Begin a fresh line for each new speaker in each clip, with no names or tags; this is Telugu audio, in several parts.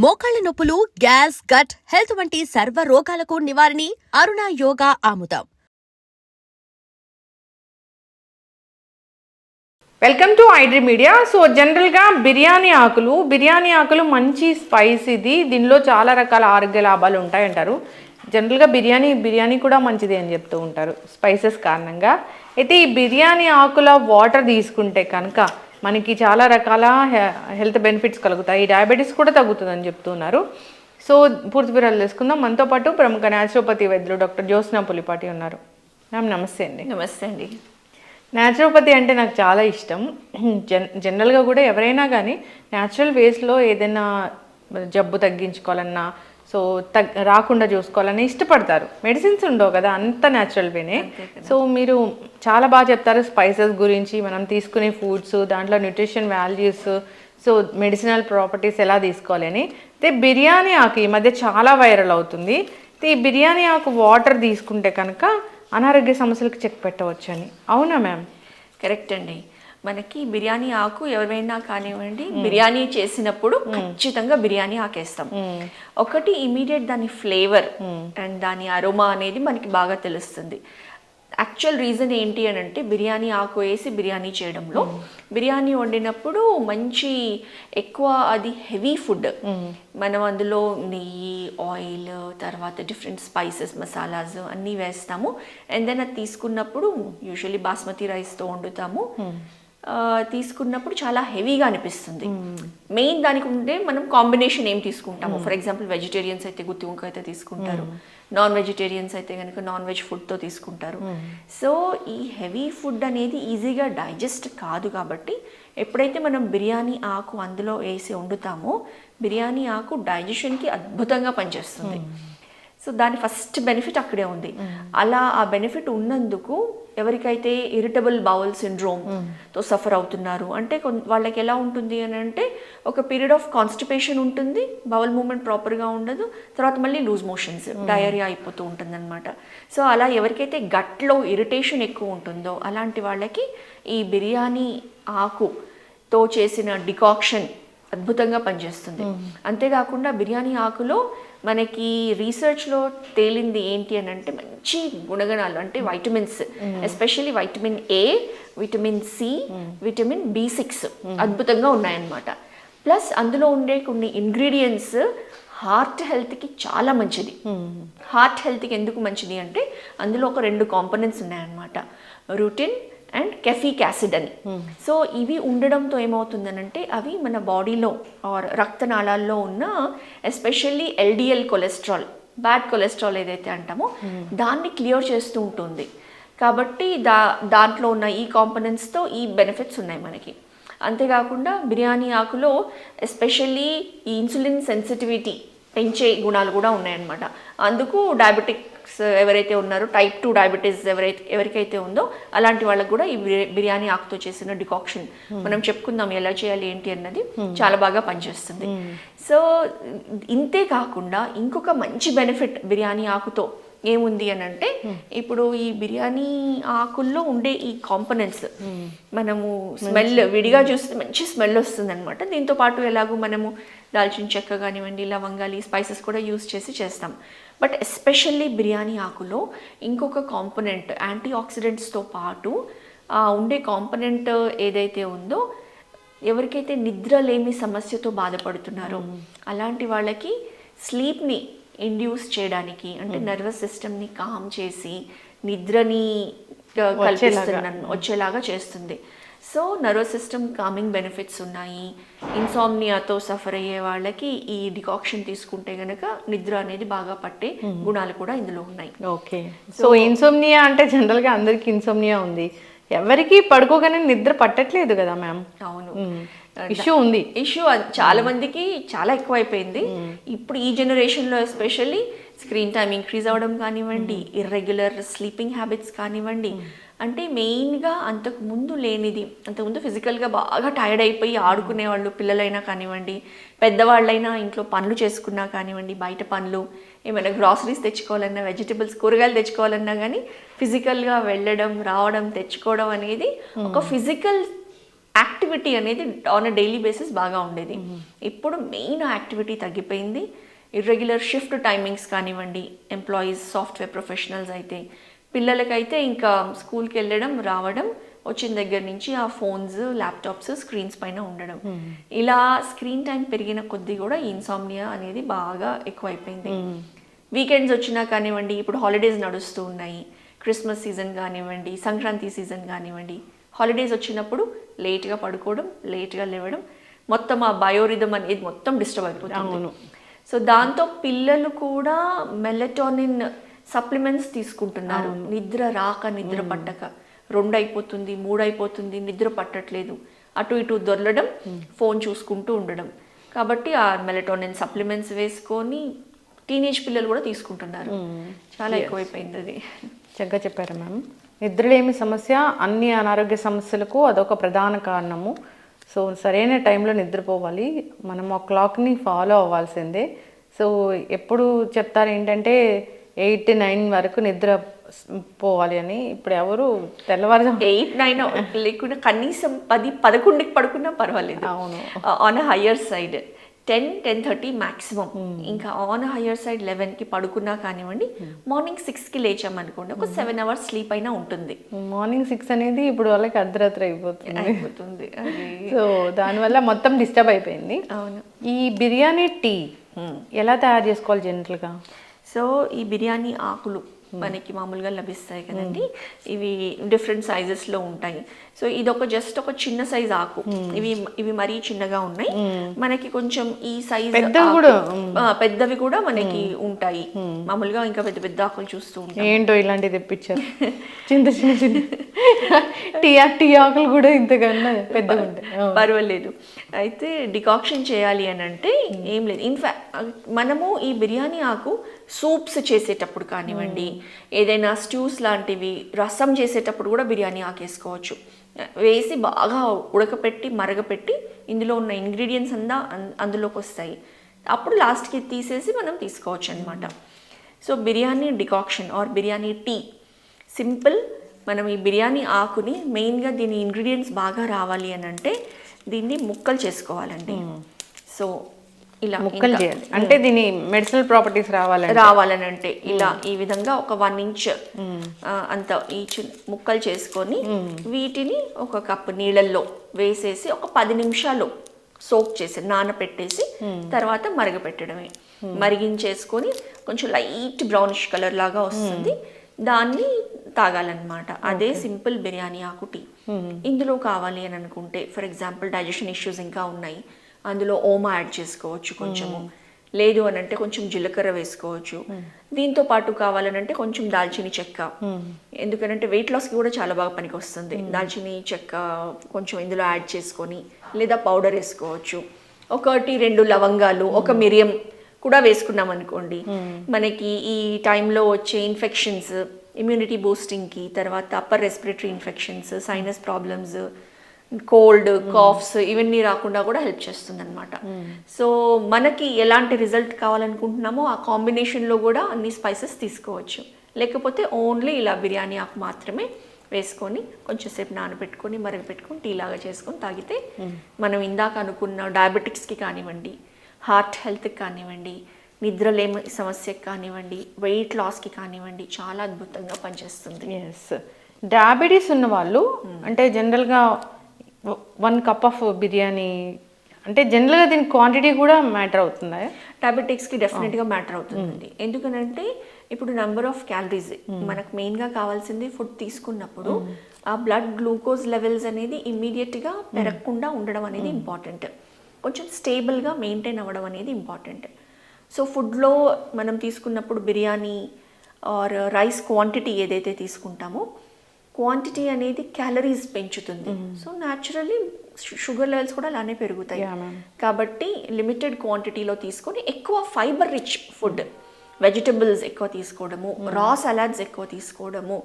మోకాళ్ల నొప్పులు, గ్యాస్, గట్ హెల్త్ వంటి సర్వ రోగాలకు నివారణి అరుణ యోగా ఆముదం.
Welcome to iDream media. So జనరల్గా బిర్యానీ ఆకులు మంచి స్పైస్ ఇది. దీనిలో చాలా రకాల ఆరోగ్య లాభాలు ఉంటాయంటారు. జనరల్గా బిర్యానీ కూడా మంచిది అని చెప్తూ ఉంటారు స్పైసెస్ కారణంగా. అయితే ఈ బిర్యానీ ఆకుల వాటర్ తీసుకుంటే కనుక మనకి చాలా రకాల హెల్త్ బెనిఫిట్స్ కలుగుతాయి. డయాబెటీస్ కూడా తగ్గుతుందని చెప్తున్నారు. సో పూర్తి వివరాలు తెలుసుకుందాం. మనతో పాటు ప్రముఖ న్యాచురోపతి వైద్యులు డాక్టర్ జ్యోత్స్న పులిపాటి ఉన్నారు. మ్యామ్ నమస్తే అండి.
నమస్తే అండి.
న్యాచురోపతి అంటే నాకు చాలా ఇష్టం. జనరల్గా కూడా ఎవరైనా కానీ న్యాచురల్ వేస్లో ఏదైనా జబ్బు తగ్గించుకోవాలన్నా సో రాకుండా చూసుకోవాలని ఇష్టపడతారు. మెడిసిన్స్ ఉండవు కదా, అంత న్యాచురల్ వేనే. సో మీరు చాలా బాగా చెప్తారు స్పైసెస్ గురించి, మనం తీసుకునే ఫుడ్స్, దాంట్లో nutrition values, so medicinal properties ఎలా తీసుకోవాలి అని. అయితే బిర్యానీ ఆకు ఈ మధ్య చాలా వైరల్ అవుతుంది. అయితే ఈ బిర్యానీ ఆకు వాటర్ తీసుకుంటే కనుక అనారోగ్య సమస్యలకు చెక్ పెట్టవచ్చు అని, అవునా మ్యామ్?
కరెక్ట్ అండి. మనకి బిర్యానీ ఆకు ఎవరైనా కానివ్వండి, బిర్యానీ చేసినప్పుడు ఖచ్చితంగా బిర్యానీ ఆకేస్తాం. ఒకటి ఇమీడియట్ దాని ఫ్లేవర్ అండ్ దాని అరోమా అనేది మనకి బాగా తెలుస్తుంది. యాక్చువల్ రీజన్ ఏంటి అని అంటే, బిర్యానీ ఆకు వేసి బిర్యానీ చేయడంలో, బిర్యానీ వండినప్పుడు మంచి ఎక్కువ అది హెవీ ఫుడ్, మనం అందులో నెయ్యి, ఆయిల్, తర్వాత డిఫరెంట్ స్పైసెస్, మసాలాస్ అన్నీ వేస్తాము. అండ్ దెన్ అది తీసుకున్నప్పుడు యూజువల్లీ బాస్మతి రైస్తో వండుతాము. తీసుకున్నప్పుడు చాలా హెవీగా అనిపిస్తుంది. మెయిన్ దానికి ఉంటే మనం కాంబినేషన్ ఏం తీసుకుంటాము. ఫర్ ఎగ్జాంపుల్ వెజిటేరియన్స్ అయితే గుత్తి వంకాయ అయితే తీసుకుంటారు, నాన్ వెజిటేరియన్స్ అయితే కనుక నాన్ వెజ్ ఫుడ్తో తీసుకుంటారు. సో ఈ హెవీ ఫుడ్ అనేది ఈజీగా డైజెస్ట్ కాదు. కాబట్టి ఎప్పుడైతే మనం బిర్యానీ ఆకు అందులో వేసి వండుతామో, బిర్యానీ ఆకు డైజెషన్కి అద్భుతంగా పనిచేస్తుంది. సో దాని ఫస్ట్ బెనిఫిట్ అక్కడే ఉంది. అలా ఆ బెనిఫిట్ ఉన్నందుకు ఎవరికైతే ఇరిటబుల్ బౌల్ సిండ్రోమ్తో సఫర్ అవుతున్నారు అంటే, వాళ్ళకి ఎలా ఉంటుంది అని అంటే, ఒక పీరియడ్ ఆఫ్ కాన్స్టిపేషన్ ఉంటుంది, బౌల్ మూమెంట్ ప్రాపర్గా ఉండదు, తర్వాత మళ్ళీ లూజ్ మోషన్స్, డయేరియా అయిపోతూ ఉంటుంది అనమాట. సో అలా ఎవరికైతే గట్లో ఇరిటేషన్ ఎక్కువ ఉంటుందో అలాంటి వాళ్ళకి ఈ బిర్యానీ ఆకుతో చేసిన డికాక్షన్ అద్భుతంగా పనిచేస్తుంది. అంతేకాకుండా బిర్యానీ ఆకులో మనకి రీసెర్చ్లో తేలింది ఏంటి అని అంటే, మంచి గుణగణాలు అంటే vitamins, especially vitamin A, vitamin C, vitamin B6 అద్భుతంగా ఉన్నాయన్నమాట. ప్లస్ అందులో ఉండే కొన్ని ఇంగ్రీడియంట్స్ హార్ట్ హెల్త్కి చాలా మంచిది. హార్ట్ హెల్త్కి ఎందుకు మంచిది అంటే, అందులో ఒక 2 కాంపోనెంట్స్ ఉన్నాయన్నమాట, రూటిన్ అండ్ కెఫిక్ యాసిడ్ అని. సో ఇవి ఉండడంతో ఏమవుతుందనంటే, అవి మన బాడీలో ఆర్ రక్తనాళాల్లో ఉన్న especially LDL cholesterol, bad cholesterol ఏదైతే అంటామో దాన్ని క్లియర్ చేస్తూ ఉంటుంది. కాబట్టి దాంట్లో ఉన్న ఈ కాంపోనెంట్స్తో ఈ బెనిఫిట్స్ ఉన్నాయి మనకి. అంతేకాకుండా బిర్యానీ ఆకులో ఎస్పెషల్లీ ఈ ఇన్సులిన్ సెన్సిటివిటీ పెంచే గుణాలు కూడా ఉన్నాయన్నమాట. అందుకు డయాబెటిక్స్ ఎవరైతే ఉన్నారో, టైప్ 2 డయాబెటీస్ ఎవరికైతే ఉందో అలాంటి వాళ్ళకు కూడా ఈ బిర్యానీ ఆకుతో చేసిన డికాక్షన్ మనం చెప్పుకుందాం ఎలా చేయాలి ఏంటి అన్నది చాలా బాగా పనిచేస్తుంది. సో ఇంతే కాకుండా ఇంకొక మంచి బెనిఫిట్ బిర్యానీ ఆకుతో ఏముంది అని అంటే, ఇప్పుడు ఈ బిర్యానీ ఆకుల్లో ఉండే ఈ కాంపోనెంట్స్ మనము స్మెల్ విడిగా చూస్తే మంచి స్మెల్ వస్తుంది అనమాట. దీంతో పాటు ఎలాగో మనము దాల్చిన చెక్క కానివ్వండి, లవంగాలు, స్పైసెస్ కూడా యూస్ చేసి చేస్తాం. బట్ ఎస్పెషల్లీ బిర్యానీ ఆకులో ఇంకొక కాంపోనెంట్, యాంటీ ఆక్సిడెంట్స్తో పాటు ఉండే కాంపోనెంట్ ఏదైతే ఉందో, ఎవరికైతే నిద్ర లేని సమస్యతో బాధపడుతున్నారో అలాంటి వాళ్ళకి స్లీప్ని ఇండ్యూస్ చేయడానికి, అంటే నర్వస్ సిస్టమ్ని కామ్ చేసి నిద్రని వచ్చేలాగా చేస్తుంది. So nervous system coming benefits ఉన్నాయి. ఇన్సామ్నియాతో సఫర్ అయ్యే వాళ్ళకి ఈ డికాక్షన్ తీసుకుంటే గనక నిద్ర అనేది బాగా పట్టే గుణాలు కూడా ఇందులో ఉన్నాయి.
ఓకే. సో ఇన్సోమ్నియా అంటే జనరల్గా అందరికీ ఇన్సోమ్నియా ఉంది, ఎవరికి పడుకోగానే నిద్ర పట్టట్లేదు కదా మ్యామ్?
అవును,
ఇష్యూ ఉంది.
ఇష్యూ చాలా మందికి చాలా ఎక్కువ అయిపోయింది ఇప్పుడు ఈ జనరేషన్లో. ఎస్పెషల్లీ స్క్రీన్ టైం ఇంక్రీజ్ అవ్వడం కానివ్వండి, ఇర్రెగ్యులర్ స్లీపింగ్ హ్యాబిట్స్ కానివ్వండి, అంటే మెయిన్గా అంతకుముందు లేనిది. అంతకుముందు ఫిజికల్గా బాగా టైర్డ్ అయిపోయి ఆడుకునేవాళ్ళు, పిల్లలైనా కానివ్వండి, పెద్దవాళ్ళైనా ఇంట్లో పనులు చేసుకున్నా కానివ్వండి, బయట పనులు, ఏమైనా గ్రాసరీస్ తెచ్చుకోవాలన్నా, వెజిటబుల్స్, కూరగాయలు తెచ్చుకోవాలన్నా కానీ ఫిజికల్గా వెళ్ళడం, రావడం, తెచ్చుకోవడం అనేది ఒక ఫిజికల్ యాక్టివిటీ అనేది ఆన్ అ డైలీ బేసిస్ బాగా ఉండేది. ఇప్పుడు మెయిన్ యాక్టివిటీ తగ్గిపోయింది. ఇర్రెగ్యులర్ షిఫ్ట్ టైమింగ్స్ కానివ్వండి, ఎంప్లాయీస్ సాఫ్ట్వేర్ ప్రొఫెషనల్స్ అయితే, పిల్లలకైతే ఇంకా స్కూల్కి వెళ్ళడం రావడం, వచ్చిన దగ్గర నుంచి ఆ ఫోన్స్, ల్యాప్టాప్స్, స్క్రీన్స్ పైన ఉండడం. ఇలా స్క్రీన్ టైం పెరిగిన కొద్దీ కూడా ఇన్సామ్నియా అనేది బాగా ఎక్కువైపోయింది. వీకెండ్స్ వచ్చినా కానివ్వండి, ఇప్పుడు హాలిడేస్ నడుస్తూ ఉన్నాయి, క్రిస్మస్ సీజన్ కానివ్వండి, సంక్రాంతి సీజన్ కానివ్వండి, హాలిడేస్ వచ్చినప్పుడు లేట్గా పడుకోవడం, లేట్గా లేవడం, మొత్తం ఆ బయోరిథం అనేది మొత్తం డిస్టర్బ్ అయిపోతుంది. సో దాంతో పిల్లలు కూడా మెలటోనిన్ సప్లిమెంట్స్ తీసుకుంటున్నారు. నిద్ర రాక, నిద్ర పట్టక, 2 అయిపోతుంది, 3 అయిపోతుంది, నిద్ర పట్టట్లేదు, అటు ఇటు దొరలడం, ఫోన్ చూసుకుంటూ ఉండడం. కాబట్టి ఆ మెలటోనిన్ సప్లిమెంట్స్ వేసుకొని టీనేజ్ పిల్లలు కూడా తీసుకుంటున్నారు. చాలా ఎక్కువైపోయింది అది.
చక్కగా చెప్పారు మ్యామ్. నిద్రలేమి సమస్య అన్ని అనారోగ్య సమస్యలకు అదొక ప్రధాన కారణము. సో సరైన టైంలో నిద్రపోవాలి, మనం ఆ క్లాక్ని ఫాలో అవ్వాల్సిందే. సో ఎప్పుడు చెప్తారు ఏంటంటే 8-9 వరకు నిద్ర పోవాలి అని. ఇప్పుడు ఎవరు తెల్లవారు
8-9 లేకుండా కనీసం 10-11కి పడుకున్నా పర్వాలేదు.
అవును,
on a higher side 10-10:30 maximum. ఇంకా ఆన్ హయ్యర్ సైడ్ 11కి పడుకున్నా కానివ్వండి, మార్నింగ్ 6కి లేచామనుకోండి, ఒక 7 అవర్స్ స్లీప్ అయినా ఉంటుంది.
మార్నింగ్ 6 అనేది ఇప్పుడు వాళ్ళకి అర్ధరాత్రి
అయిపోతుంది.
సో దానివల్ల మొత్తం డిస్టర్బ్ అయిపోయింది.
అవును.
ఈ బిర్యానీ టీ ఎలా తయారు చేసుకోవాలి జనరల్గా?
సో ఈ బిర్యానీ ఆకులు మనకి మామూలుగా లభిస్తాయి కదండి, ఇవి డిఫరెంట్ సైజెస్లో ఉంటాయి. సో ఇదొక జస్ట్ ఒక చిన్న సైజ్ ఆకు, ఇవి మరీ చిన్నగా ఉన్నాయి. మనకి కొంచెం ఈ సైజ్ పెద్దవి కూడా మనకి ఉంటాయి. మామూలుగా ఇంకా పెద్ద పెద్ద ఆకులు చూస్తూ ఉంటాయి.
ఏంటో ఇలాంటివి తెప్పించారు, చిన్న చిన్న చిన్న టీ ఆకులు కూడా ఇంతకన్నా పెద్దగా ఉంటాయి.
పర్వాలేదు. అయితే డికాక్షన్ చేయాలి అని అంటే ఏం లేదు. ఇన్ఫాక్ట్ మనము ఈ బిర్యానీ ఆకు సూప్స్ చేసేటప్పుడు కానివ్వండి, ఏదైనా స్ట్యూస్ లాంటివి, రసం చేసేటప్పుడు కూడా బిర్యానీ ఆకు వేసుకోవచ్చు. వేసి బాగా ఉడకపెట్టి మరగపెట్టి ఇందులో ఉన్న ఇంగ్రీడియంట్స్ అంతా అందులోకి వస్తాయి. అప్పుడు లాస్ట్కి తీసేసి మనం తీసుకోవచ్చు అనమాట. So biryani decoction or biryani tea simple. మనం ఈ బిర్యానీ ఆకుని మెయిన్గా దీని ఇంగ్రీడియంట్స్ బాగా రావాలి అని అంటే దీన్ని ముక్కలు చేసుకోవాలండి. సో ఇలా
ముక్కలు చేయాలి అంటే దీని మెడిసినల్ ప్రాపర్టీస్
రావాలని అంటే ఇలా ఈ విధంగా ఒక 1 ఇంచ్ అంత ఈచ్ ముక్కలు చేసుకొని వీటిని ఒక కప్పు నీళ్ళల్లో వేసేసి ఒక 10 నిమిషాలు సోక్ చేసి నానపెట్టేసి తర్వాత మరగపెట్టడమే. మరిగించేసుకొని కొంచెం లైట్ బ్రౌనిష్ కలర్ లాగా వస్తుంది, దాన్ని తాగాలన్నమాట. అదే సింపుల్ బిర్యానీ ఆకు టీ. ఇందులో కావాలి అని అనుకుంటే ఫర్ ఎగ్జాంపుల్ డైజెషన్ ఇష్యూస్ ఇంకా ఉన్నాయి, అందులో ఓమా యాడ్ చేసుకోవచ్చు కొంచెము. లేదు అని అంటే కొంచెం జీలకర్ర వేసుకోవచ్చు. దీంతో పాటు కావాలనంటే కొంచెం దాల్చిని చెక్క, ఎందుకంటే వెయిట్ లాస్కి కూడా చాలా బాగా పనికి వస్తుంది. దాల్చిని చెక్క కొంచెం ఇందులో యాడ్ చేసుకొని, లేదా పౌడర్ వేసుకోవచ్చు. 1-2 లవంగాలు, 1 మిరియం కూడా వేసుకున్నాం అనుకోండి, మనకి ఈ టైంలో వచ్చే ఇన్ఫెక్షన్స్, ఇమ్యూనిటీ బూస్టింగ్కి, తర్వాత upper respiratory infections, sinus problems, cold, calves ఇవన్నీ రాకుండా కూడా హెల్ప్ చేస్తుంది అనమాట. సో మనకి ఎలాంటి రిజల్ట్ కావాలనుకుంటున్నామో ఆ కాంబినేషన్లో కూడా అన్ని స్పైసెస్ తీసుకోవచ్చు. లేకపోతే ఓన్లీ ఇలా బిర్యానీ ఆకు మాత్రమే వేసుకొని కొంచెంసేపు నానబెట్టుకొని మరగపెట్టుకొని టీ లాగా చేసుకొని తాగితే మనం ఇందాక అనుకున్న డయాబెటిక్స్కి కానివ్వండి, హార్ట్ హెల్త్కి కానివ్వండి, నిద్రలేమి సమస్యకి కానివ్వండి, వెయిట్ లాస్కి కానివ్వండి చాలా అద్భుతంగా పనిచేస్తుంది.
ఎస్, డయాబెటీస్ ఉన్న వాళ్ళు అంటే జనరల్గా 1 కప్ ఆఫ్ బిర్యానీ అంటే జనరల్గా దీని క్వాంటిటీ కూడా మ్యాటర్ అవుతుందా?
డయాబెటిక్స్కి డెఫినెట్గా మ్యాటర్ అవుతుందండి. ఎందుకనంటే ఇప్పుడు నెంబర్ ఆఫ్ క్యాలరీస్ మనకు మెయిన్గా కావాల్సింది ఫుడ్ తీసుకున్నప్పుడు ఆ బ్లడ్ గ్లూకోజ్ లెవెల్స్ అనేది ఇమ్మీడియట్గా పెరగకుండా ఉండడం అనేది ఇంపార్టెంట్. కొంచెం స్టేబుల్గా మెయింటైన్ అవ్వడం అనేది ఇంపార్టెంట్. సో ఫుడ్లో మనం తీసుకున్నప్పుడు బిర్యానీ ఆర్ రైస్ క్వాంటిటీ ఏదైతే తీసుకుంటామో క్వాంటిటీ అనేది క్యాలరీస్ పెంచుతుంది. సో న్యాచురల్లీ షుగర్ లెవెల్స్ కూడా అలానే పెరుగుతాయి. కాబట్టి లిమిటెడ్ క్వాంటిటీలో తీసుకొని ఎక్కువ ఫైబర్ రిచ్ ఫుడ్, వెజిటబుల్స్ ఎక్కువ తీసుకోవడము, రా సలాడ్స్ ఎక్కువ తీసుకోవడము,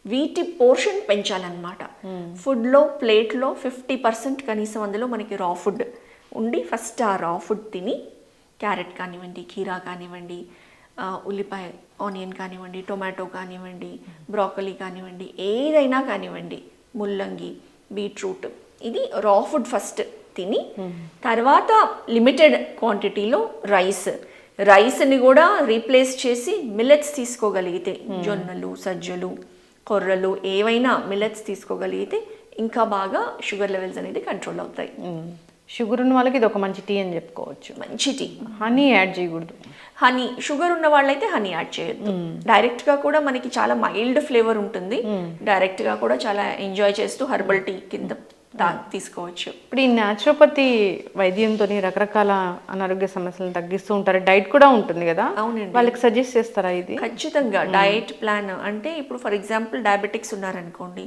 వీటి పోర్షన్ పెంచాలన్నమాట. ఫుడ్లో ప్లేట్లో 50% కనీసం అందులో మనకి రా ఫుడ్ ఉండి ఫస్ట్ ఆ రా ఫుడ్ తిని క్యారెట్ కానివ్వండి, కీరా కానివ్వండి, ఉల్లిపాయ ఆనియన్ కానివ్వండి, టొమాటో కానివ్వండి, బ్రాకలీ కానివ్వండి, ఏదైనా కానివ్వండి, ముల్లంగి, బీట్రూట్ ఇది రా ఫుడ్ ఫస్ట్ తిని తర్వాత లిమిటెడ్ క్వాంటిటీలో రైస్ని కూడా రీప్లేస్ చేసి మిల్లెట్స్ తీసుకోగలిగితే జొన్నలు, సజ్జలు, కొర్రలు ఏవైనా మిల్లెట్స్ తీసుకోగలిగితే ఇంకా బాగా షుగర్ లెవెల్స్ అనేది కంట్రోల్ అవుతాయి.
షుగర్ ఉన్న వాళ్ళకి ఇది ఒక మంచి టీ అని చెప్పుకోవచ్చు.
మంచి టీ.
హనీ యాడ్ చేయకూడదు.
హనీ షుగర్ ఉన్న వాళ్ళైతే హనీ యాడ్ చేయొద్దు. డైరెక్ట్గా కూడా మనకి చాలా మైల్డ్ ఫ్లేవర్ ఉంటుంది. డైరెక్ట్గా కూడా చాలా ఎంజాయ్ చేస్తూ హెర్బల్ టీ కింద తీసుకోవచ్చు.
ఇప్పుడు ఈ న్యాచురోపతి వైద్యంతో రకరకాల అనారోగ్య సమస్యలను తగ్గిస్తూ ఉంటారు. డైట్ కూడా ఉంటుంది కదా,
అవునండి.
వాళ్ళకి సజెస్ట్ చేస్తారా ఇది?
ఖచ్చితంగా డయట్ ప్లాన్ అంటే ఇప్పుడు ఫర్ ఎగ్జాంపుల్ డయాబెటిక్స్ ఉన్నారనుకోండి,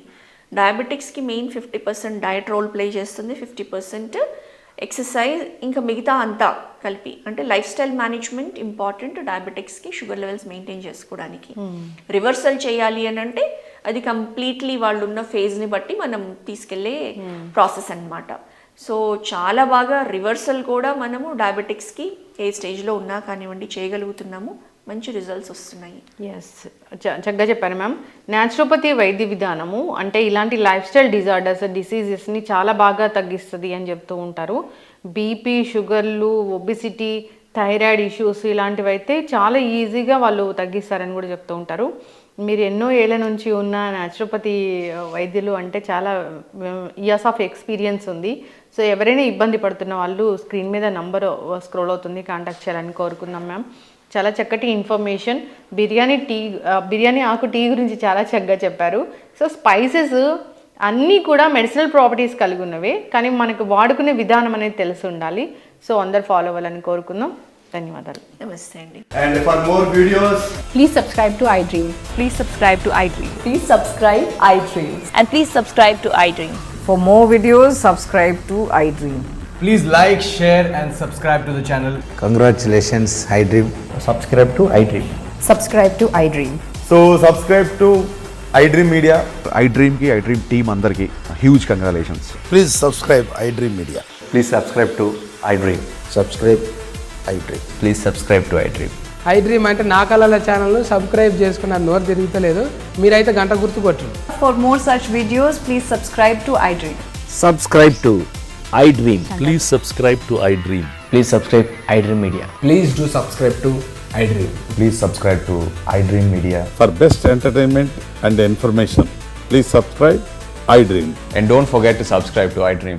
డయాబెటిక్స్కి మెయిన్ 50% డయట్ రోల్ ప్లే చేస్తుంది, 50% ఎక్సర్సైజ్, ఇంకా మిగతా అంతా కలిపి అంటే లైఫ్ స్టైల్ మేనేజ్మెంట్ ఇంపార్టెంట్ డయాబెటిక్స్కి షుగర్ లెవెల్స్ మెయింటైన్ చేసుకోవడానికి. రివర్సల్ చేయాలి అని అంటే అది కంప్లీట్లీ వాళ్ళు ఉన్న ఫేజ్ని బట్టి మనం తీసుకెళ్లే ప్రాసెస్ అన్నమాట. సో చాలా బాగా రివర్సల్ కూడా మనము డయాబెటిక్స్కి ఏ స్టేజ్లో ఉన్నా కానివ్వండి చేయగలుగుతున్నాము. మంచి రిజల్ట్స్ వస్తున్నాయి.
ఎస్, చక్కగా చెప్పారు మ్యామ్. న్యాచురోపతి వైద్య విధానము అంటే ఇలాంటి లైఫ్ స్టైల్ డిసీజెస్ని చాలా బాగా తగ్గిస్తుంది అని చెప్తూ ఉంటారు. బీపీ, షుగర్లు, ఒబిసిటీ, థైరాయిడ్ ఇష్యూస్ ఇలాంటివి అయితే చాలా ఈజీగా వాళ్ళు తగ్గిస్తారని కూడా చెప్తూ ఉంటారు. మీరు ఎన్నో ఏళ్ళ నుంచి ఉన్న న్యాచురోపతి వైద్యులు అంటే చాలా ఇయర్స్ ఆఫ్ ఎక్స్పీరియన్స్ ఉంది. సో ఎవరైనా ఇబ్బంది పడుతున్న వాళ్ళు స్క్రీన్ మీద నంబర్ స్క్రోల్ అవుతుంది, కాంటాక్ట్ చేయాలని కోరుకుందాం మ్యామ్. చాలా చక్కటి ఇన్ఫర్మేషన్. బిర్యానీ ఆకు టీ గురించి చాలా చక్కగా చెప్పారు. సో స్పైసెస్ అన్నీ కూడా మెడిసినల్ ప్రాపర్టీస్ కలిగి ఉన్నవే, కానీ మనకు వాడుకునే విధానం అనేది తెలిసి ఉండాలి. సో అందరు ఫాలో అవ్వాలని కోరుకుందాం. ధన్యవాదాలు.
నమస్తే అండి.
And for more videos,
Please subscribe to iDream.
Please subscribe to iDream.
Please subscribe iDream.
And please subscribe to iDream.
For more videos, subscribe to iDream.
please like, share and subscribe to the channel.
Congratulations, iDream.
Subscribe to iDream.
Subscribe to iDream.
So subscribe to iDream Media.
iDream team అందరికి huge congratulations.
Please subscribe iDream Media.
Please subscribe to iDream.
Subscribe iDream.
Please subscribe to iDream.
iDream అంటే నా కళల ఛానల్ను సబ్స్క్రైబ్ చేసుకున్న నోరు తిరుగుతలేదు, మీరైతే గంట గుర్తు కొట్టండి.
For more such videos, please subscribe to iDream.
Subscribe to iDream.
Please subscribe to iDream.
Please subscribe iDream Media.
Please do subscribe to iDream.
Please subscribe to iDream Media.
For best entertainment and information, please subscribe iDream.
And don't forget to subscribe to iDream.